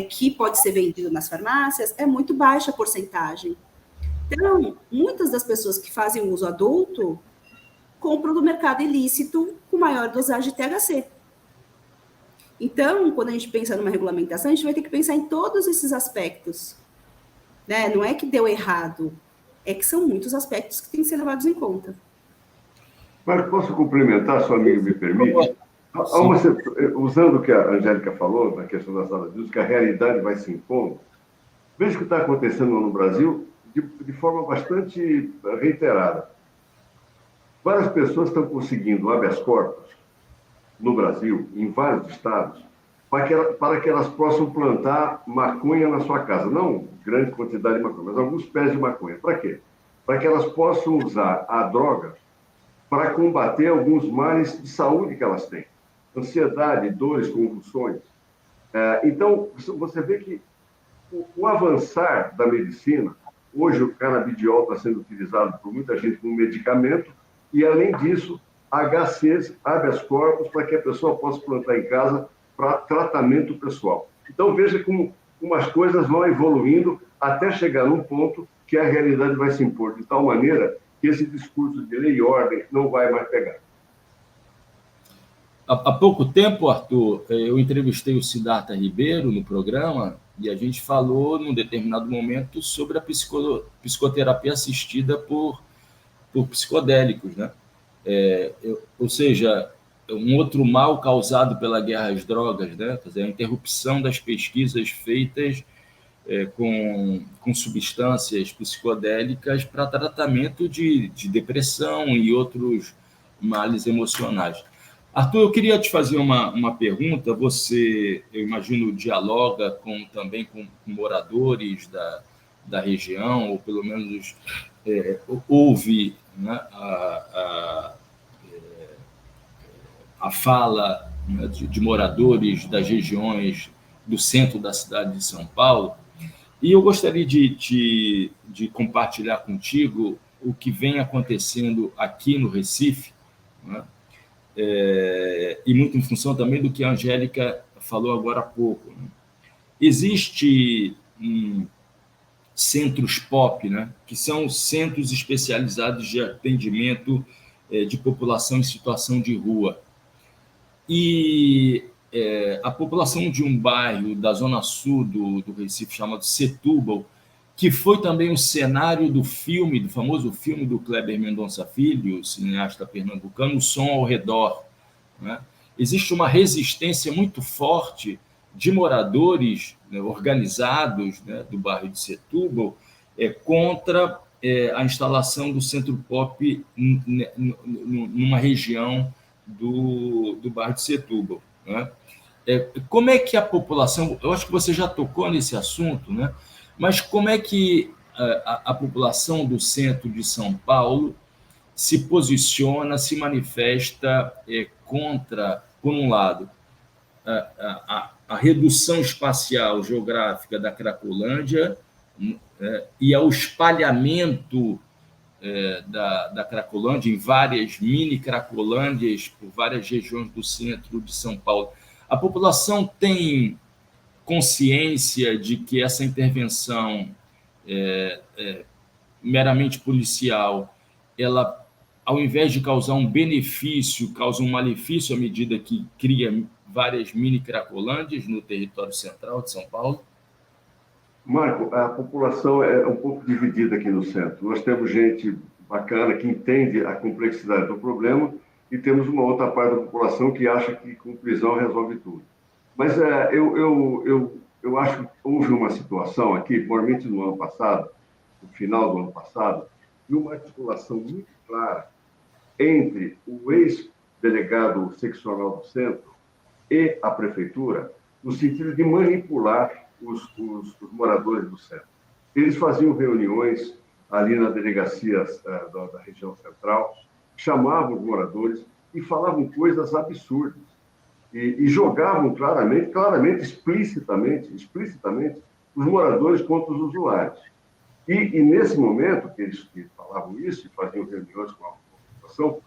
que pode ser vendido nas farmácias, é muito baixa a porcentagem. Então, muitas das pessoas que fazem uso adulto compram do mercado ilícito com maior dosagem de THC. Então, quando a gente pensa numa regulamentação, a gente vai ter que pensar em todos esses aspectos, né? Não é que deu errado, é que são muitos aspectos que têm que ser levados em conta. Mas posso complementar, se o amigo me permite? Usando o que a Angélica falou, na questão da sala de uso, que a realidade vai se impondo, veja o que está acontecendo no Brasil de forma bastante reiterada. Várias pessoas estão conseguindo habeas corpus no Brasil, em vários estados, para que elas possam plantar maconha na sua casa. Não grande quantidade de maconha, mas alguns pés de maconha. Para quê? Para que elas possam usar a droga para combater alguns males de saúde que elas têm. Ansiedade, dores, convulsões. Então, você vê que o avançar da medicina, hoje o canabidiol está sendo utilizado por muita gente como medicamento, e, além disso, HCs, habeas corpus, para que a pessoa possa plantar em casa para tratamento pessoal. Então, veja como as coisas vão evoluindo até chegar num ponto que a realidade vai se impor de tal maneira que esse discurso de lei e ordem não vai mais pegar. Há pouco tempo, Arthur, eu entrevistei o Siddhartha Ribeiro no programa e a gente falou, num determinado momento, sobre a psicoterapia assistida por psicodélicos, né? Ou seja, um outro mal causado pela guerra às drogas, né? Quer dizer, a interrupção das pesquisas feitas com substâncias psicodélicas para tratamento de depressão e outros males emocionais. Arthur, eu queria te fazer uma pergunta. Você, eu imagino, dialoga também com moradores da região, ou pelo menos ouve, né, a fala, né, de moradores das regiões do centro da cidade de São Paulo. E eu gostaria de compartilhar contigo o que vem acontecendo aqui no Recife, né? E muito em função também do que a Angélica falou agora há pouco, né? Existe centros POP, né, que são centros especializados de atendimento de população em situação de rua. E a população de um bairro da zona sul do Recife, chamado Setúbal, que foi também o cenário do famoso filme do Kleber Mendonça Filho, cineasta pernambucano, O Som ao Redor, né? Existe uma resistência muito forte de moradores, né, organizados, né, do bairro de Setúbal, contra a instalação do Centro Pop numa região do bairro de Setúbal, né? Como é que a população... Eu acho que você já tocou nesse assunto, né? Mas como é que a população do centro de São Paulo se posiciona, se manifesta contra, por um lado, a redução espacial geográfica da Cracolândia, e ao espalhamento da Cracolândia em várias mini Cracolândias por várias regiões do centro de São Paulo? A população tem consciência de que essa intervenção meramente policial, ela, ao invés de causar um benefício, causa um malefício à medida que cria várias mini Cracolândias no território central de São Paulo? Marco, a população é um pouco dividida aqui no centro. Nós temos gente bacana que entende a complexidade do problema e temos uma outra parte da população que acha que com prisão resolve tudo. Mas eu acho que houve uma situação aqui, provavelmente no ano passado, no final do ano passado, de uma articulação muito clara entre o ex-delegado seccional do centro e a prefeitura, no sentido de manipular os moradores do centro. Eles faziam reuniões ali na delegacia da região central, chamavam os moradores e falavam coisas absurdas. E jogavam claramente, explicitamente, os moradores contra os usuários. E nesse momento que eles falavam isso, e faziam reuniões com a população,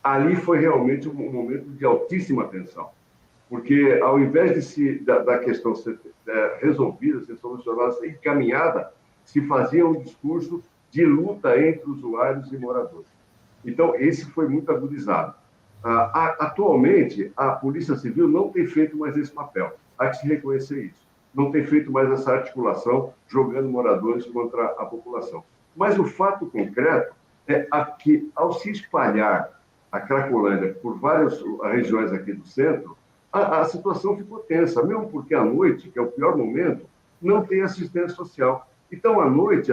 ali foi realmente um momento de altíssima tensão. Porque, ao invés da questão ser resolvida, ser solucionada, ser encaminhada, se fazia um discurso de luta entre usuários e moradores. Então, esse foi muito agudizado. Atualmente, a Polícia Civil não tem feito mais esse papel. Há que se reconhecer isso. Não tem feito mais essa articulação, jogando moradores contra a população. Mas o fato concreto é que, ao se espalhar a Cracolândia por várias regiões aqui do centro, a situação ficou tensa, mesmo porque à noite, que é o pior momento, não tem assistência social. Então, à noite,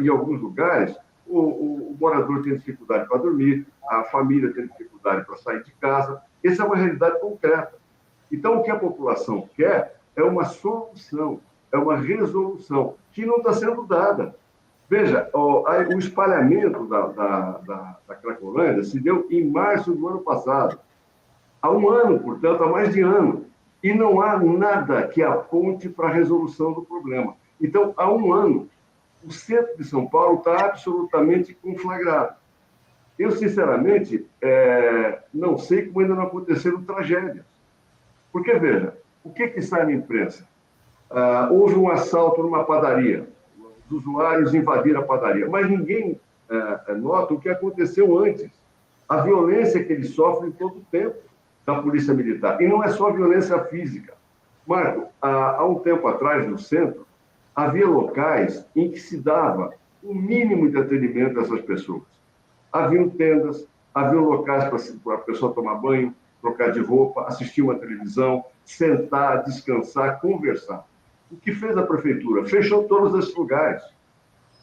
em alguns lugares, o morador tem dificuldade para dormir, a família tem dificuldade para sair de casa, Essa é uma realidade concreta. Então, o que a população quer é uma solução, é uma resolução, que não está sendo dada. Veja, o espalhamento da Cracolândia se deu em março do ano passado. Há um ano, portanto, há mais de ano. E não há nada que aponte para a resolução do problema. Então, há um ano, o centro de São Paulo está absolutamente conflagrado. Eu, sinceramente, não sei como ainda não aconteceram tragédias. Porque, veja, o que sai na imprensa? Houve um assalto numa padaria, os usuários invadiram a padaria, mas ninguém nota o que aconteceu antes. A violência que eles sofrem todo o tempo da Polícia Militar. E não é só violência física. Marco, há um tempo atrás, no centro, havia locais em que se dava o mínimo de atendimento a essas pessoas. Haviam tendas, haviam locais para a pessoa tomar banho, trocar de roupa, assistir uma televisão, sentar, descansar, conversar. O que fez a prefeitura? Fechou todos esses lugares.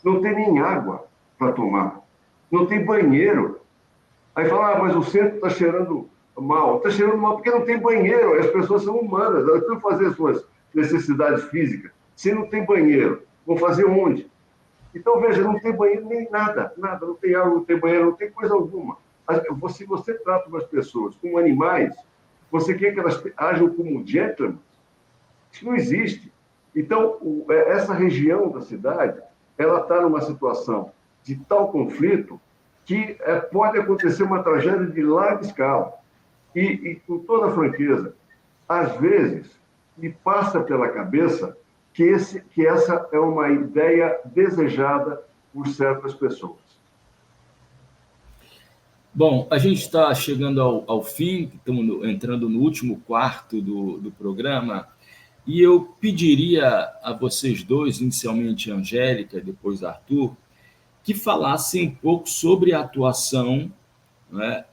Não tem nem água para tomar. Não tem banheiro. Aí fala, mas o centro está cheirando mal. Está cheirando mal porque não tem banheiro. As pessoas são humanas, elas precisam fazer suas necessidades físicas. Se não tem banheiro, vão fazer onde? Então, veja, não tem banheiro nem nada. Não tem água, não tem banheiro, não tem coisa alguma. Se você trata as pessoas como animais, você quer que elas ajam como gentlemen? Isso não existe. Então, essa região da cidade, ela está numa situação de tal conflito que pode acontecer uma tragédia de larga escala. E, com toda a franqueza, às vezes, me passa pela cabeça que essa é uma ideia desejada por certas pessoas. Bom, a gente está chegando ao fim, estamos entrando no último quarto do programa, e eu pediria a vocês dois, inicialmente a Angélica e depois Arthur, que falassem um pouco sobre a atuação, né,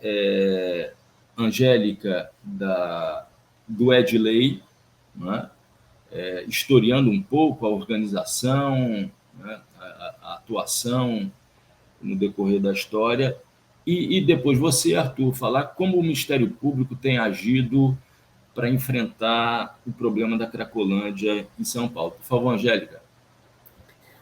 Angélica, do Edley, né, historiando um pouco a organização, né, a atuação no decorrer da história, e depois você, Arthur, falar como o Ministério Público tem agido para enfrentar o problema da Cracolândia em São Paulo. Por favor, Angélica.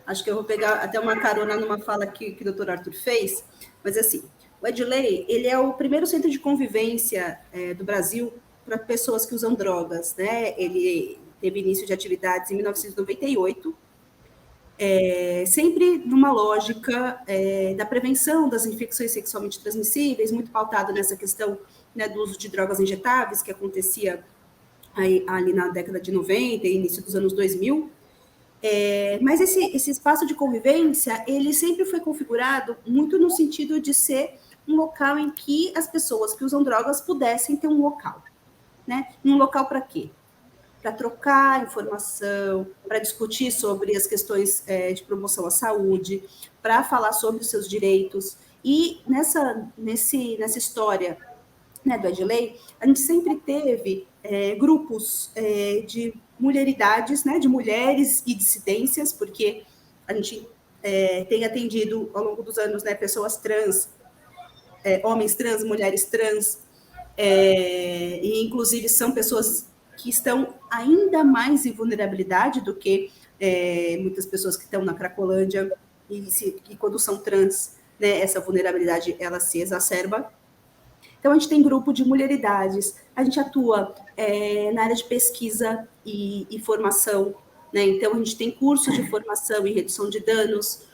Acho que eu vou pegar até uma carona numa fala que o doutor Arthur fez, mas assim, o Edley, ele é o primeiro centro de convivência do Brasil para pessoas que usam drogas, né? Ele teve início de atividades em 1998, sempre numa lógica da prevenção das infecções sexualmente transmissíveis, muito pautado nessa questão, né, do uso de drogas injetáveis, que acontecia ali na década de 90 e início dos anos 2000. Mas esse espaço de convivência, ele sempre foi configurado muito no sentido de ser um local em que as pessoas que usam drogas pudessem ter um local, né? Um local para quê? Para trocar informação, para discutir sobre as questões de promoção à saúde, para falar sobre os seus direitos. E nessa história, né, do Edley, a gente sempre teve grupos de mulheridades, né, de mulheres e dissidências, porque a gente tem atendido ao longo dos anos, né, pessoas trans, homens trans, mulheres trans, e inclusive são pessoas que estão ainda mais em vulnerabilidade do que muitas pessoas que estão na Cracolândia, e quando são trans, né, essa vulnerabilidade ela se exacerba. Então, a gente tem grupo de mulheridades, a gente atua na área de pesquisa e formação, né? Então, a gente tem cursos de formação e redução de danos.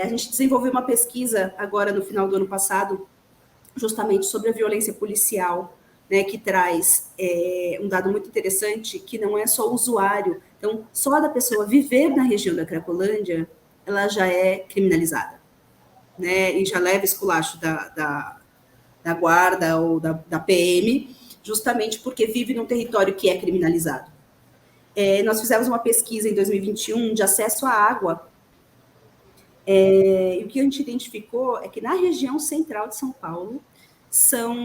A gente desenvolveu uma pesquisa agora no final do ano passado, justamente sobre a violência policial, né, que traz um dado muito interessante, que não é só o usuário. Então, só da pessoa viver na região da Cracolândia, ela já é criminalizada, né? E já leva esculacho da guarda ou da PM, justamente porque vive num território que é criminalizado. Nós fizemos uma pesquisa em 2021 de acesso à água, e o que a gente identificou é que na região central de São Paulo são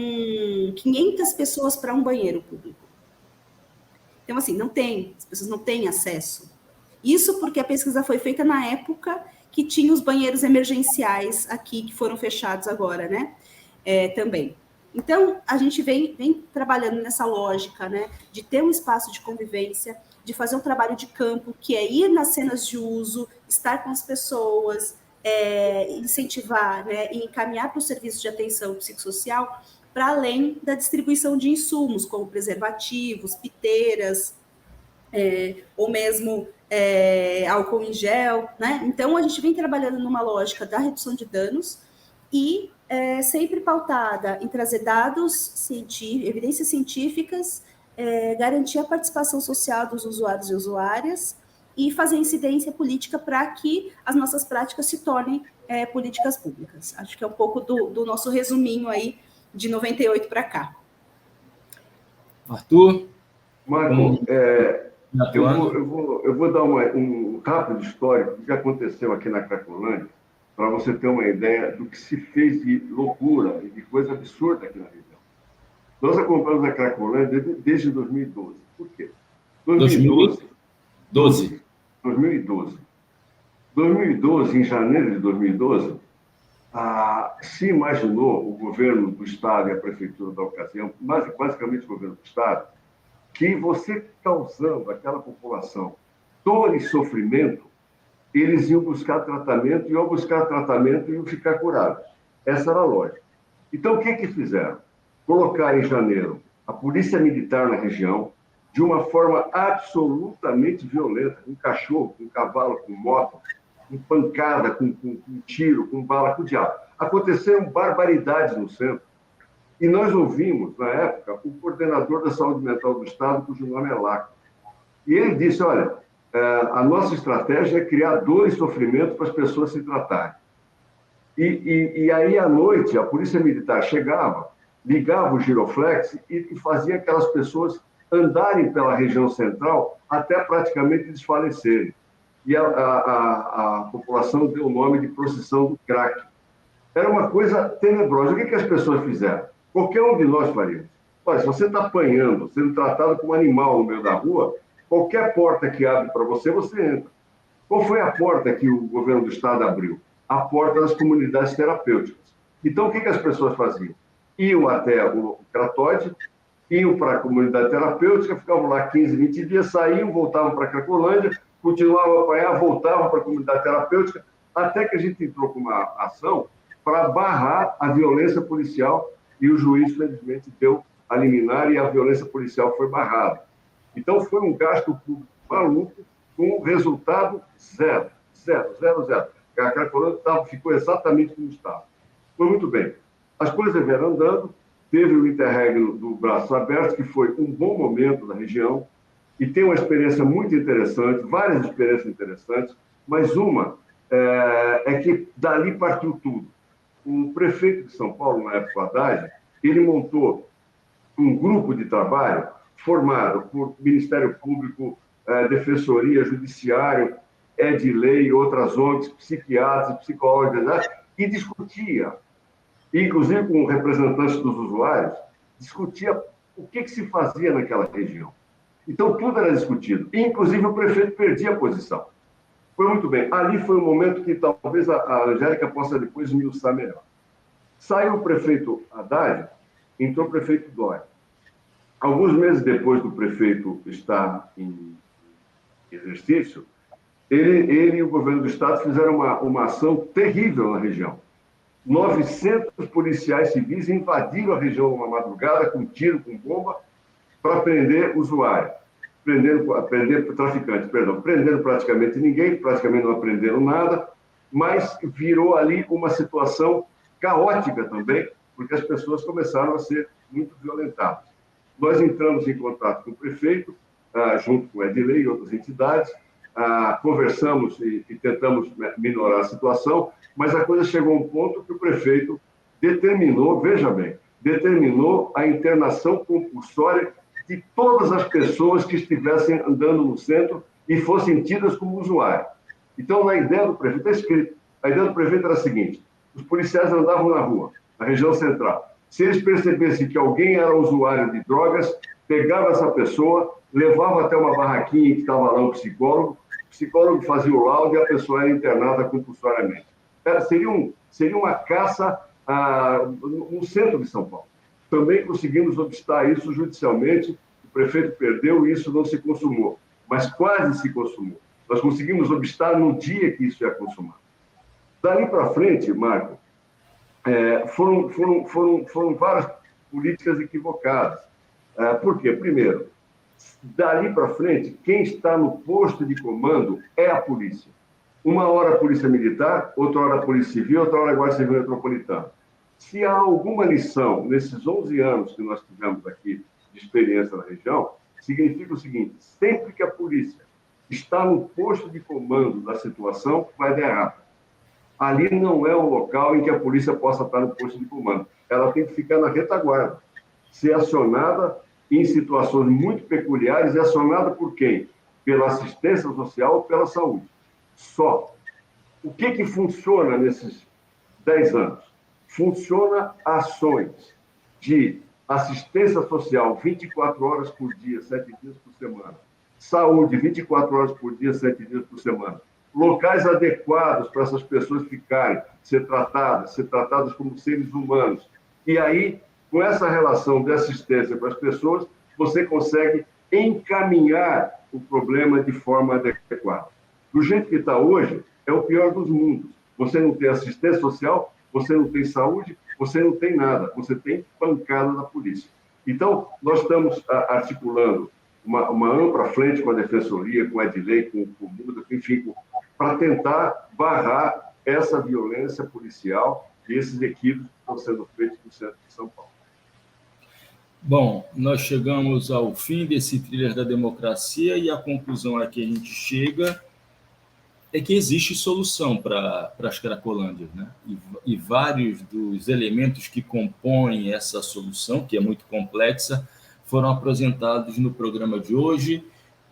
500 pessoas para um banheiro público. Então, assim, as pessoas não têm acesso. Isso porque a pesquisa foi feita na época que tinha os banheiros emergenciais aqui, que foram fechados agora, né? Também. Então, a gente vem trabalhando nessa lógica, né, de ter um espaço de convivência, de fazer um trabalho de campo, que é ir nas cenas de uso, estar com as pessoas, incentivar, né, e encaminhar para o serviço de atenção psicossocial, para além da distribuição de insumos, como preservativos, piteiras, ou mesmo álcool em gel, né? Então, a gente vem trabalhando numa lógica da redução de danos e sempre pautada em trazer dados, evidências científicas, garantir a participação social dos usuários e usuárias e fazer incidência política para que as nossas práticas se tornem políticas públicas. Acho que é um pouco do nosso resuminho aí de 98 para cá. Arthur? Marco, eu vou dar um rápido histórico do que aconteceu aqui na Cracolândia, para você ter uma ideia do que se fez de loucura e de coisa absurda aqui na região. Nós acompanhamos a Cracolândia desde 2012. Por quê? 2012, em janeiro de 2012, se imaginou o governo do Estado e a prefeitura da ocasião, mas basicamente o governo do Estado, que você causando àquela população dor e sofrimento, eles iam buscar tratamento, iam ficar curados. Essa era a lógica. Então, o que fizeram? Colocar em janeiro a polícia militar na região, de uma forma absolutamente violenta, com cachorro, com cavalo, com moto, com pancada, com tiro, com bala, com diabo. Aconteceram barbaridades no centro. E nós ouvimos, na época, o coordenador da saúde mental do Estado, cujo nome é Laco. E ele disse, olha, a nossa estratégia é criar dor e sofrimento para as pessoas se tratarem. E aí, à noite, a polícia militar chegava, ligava o giroflex e fazia aquelas pessoas andarem pela região central até praticamente desfalecerem. E a população deu o nome de procissão do crack. Era uma coisa tenebrosa. O que as pessoas fizeram? Qualquer um de nós faria. Olha, se você está apanhando, sendo tratado como animal no meio da rua, qualquer porta que abre para você, você entra. Qual foi a porta que o governo do Estado abriu? A porta das comunidades terapêuticas. Então, o que as pessoas faziam? Iam até o Cratóide, iam para a comunidade terapêutica, ficavam lá 15, 20 dias, saíam, voltavam para a Cracolândia, continuavam a apanhar, voltavam para a comunidade terapêutica, até que a gente entrou com uma ação para barrar a violência policial e o juiz, felizmente, deu a liminar e a violência policial foi barrada. Então, foi um gasto público maluco com resultado zero. A Cracolândia ficou exatamente como estava. Foi muito bem. As coisas vieram andando, teve o Interregno do Braços Abertos, que foi um bom momento da região, e tem uma experiência muito interessante, várias experiências interessantes, mas uma é que dali partiu tudo. O prefeito de São Paulo, na época, Haddad, ele montou um grupo de trabalho formado por Ministério Público, Defensoria, Judiciário, Edilei, outras ONGs, psiquiatras, psicólogos, e discutia, inclusive com representantes dos usuários, discutia o que se fazia naquela região. Então, tudo era discutido. Inclusive, o prefeito perdia a posição. Foi muito bem. Ali foi um momento que talvez a Angélica possa depois esmiuçar melhor. Saiu o prefeito Haddad, entrou o prefeito Dória. Alguns meses depois do prefeito estar em exercício, ele e o governo do Estado fizeram uma ação terrível na região. 900 policiais civis invadiram a região uma madrugada com tiro, com bomba, para prender usuário, prender traficante, prenderam praticamente ninguém, praticamente não aprenderam nada, mas virou ali uma situação caótica também, porque as pessoas começaram a ser muito violentadas. Nós entramos em contato com o prefeito, junto com o Edilei e outras entidades, conversamos e tentamos minorar a situação, mas a coisa chegou a um ponto que o prefeito determinou, veja bem, determinou a internação compulsória de todas as pessoas que estivessem andando no centro e fossem tidas como usuário. Então, na ideia do prefeito, está escrito, a ideia do prefeito era a seguinte: os policiais andavam na rua, na região central. Se eles percebessem que alguém era usuário de drogas, pegavam essa pessoa, levavam até uma barraquinha que estava lá o psicólogo fazia o laudo e a pessoa era internada compulsoriamente. Seria uma caça no centro de São Paulo. Também conseguimos obstar isso judicialmente, o prefeito perdeu e isso não se consumou, mas quase se consumou. Nós conseguimos obstar no dia que isso ia consumar. Dali para frente, Marco, foram várias políticas equivocadas. Por quê? Primeiro, dali para frente, quem está no posto de comando é a polícia. Uma hora a Polícia Militar, outra hora a Polícia Civil, outra hora a Guarda Civil Metropolitana. Se há alguma lição nesses 11 anos que nós tivemos aqui de experiência na região, significa o seguinte: sempre que a polícia está no posto de comando da situação, vai dar errado. Ali não é um local em que a polícia possa estar no posto de comando. Ela tem que ficar na retaguarda, ser acionada em situações muito peculiares, e acionada por quem? Pela assistência social ou pela saúde. Só. O que funciona nesses 10 anos? Funciona ações de assistência social 24 horas por dia, 7 dias por semana. Saúde, 24 horas por dia, 7 dias por semana. Locais adequados para essas pessoas ficarem, ser tratadas como seres humanos. E aí, com essa relação de assistência para as pessoas, você consegue encaminhar o problema de forma adequada. Do jeito que está hoje, é o pior dos mundos. Você não tem assistência social, você não tem saúde, você não tem nada, você tem pancada da polícia. Então, nós estamos articulando uma ampla frente com a Defensoria, com a Edilei, com o Muda, enfim, para tentar barrar essa violência policial e esses equívocos que estão sendo feitos no centro de São Paulo. Bom, nós chegamos ao fim desse thriller da democracia e a conclusão a que a gente chega é que existe solução para as Cracolândias, né? E vários dos elementos que compõem essa solução, que é muito complexa, foram apresentados no programa de hoje,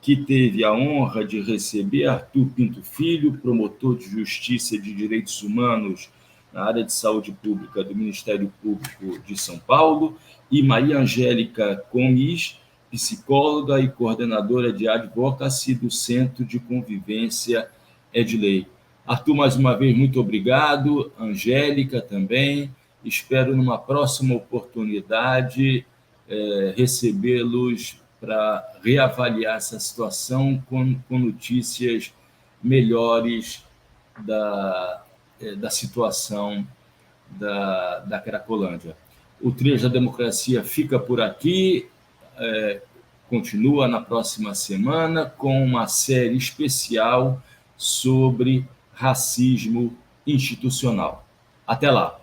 que teve a honra de receber Arthur Pinto Filho, promotor de Justiça e de Direitos Humanos na área de saúde pública do Ministério Público de São Paulo, e Maria Angélica Comis, psicóloga e coordenadora de advocacy do Centro de Convivência Edilei. Arthur, mais uma vez, muito obrigado. Angélica também. Espero, numa próxima oportunidade, recebê-los para reavaliar essa situação com notícias melhores da situação da Cracolândia. O Thriller da Democracia fica por aqui, continua na próxima semana com uma série especial sobre racismo institucional. Até lá!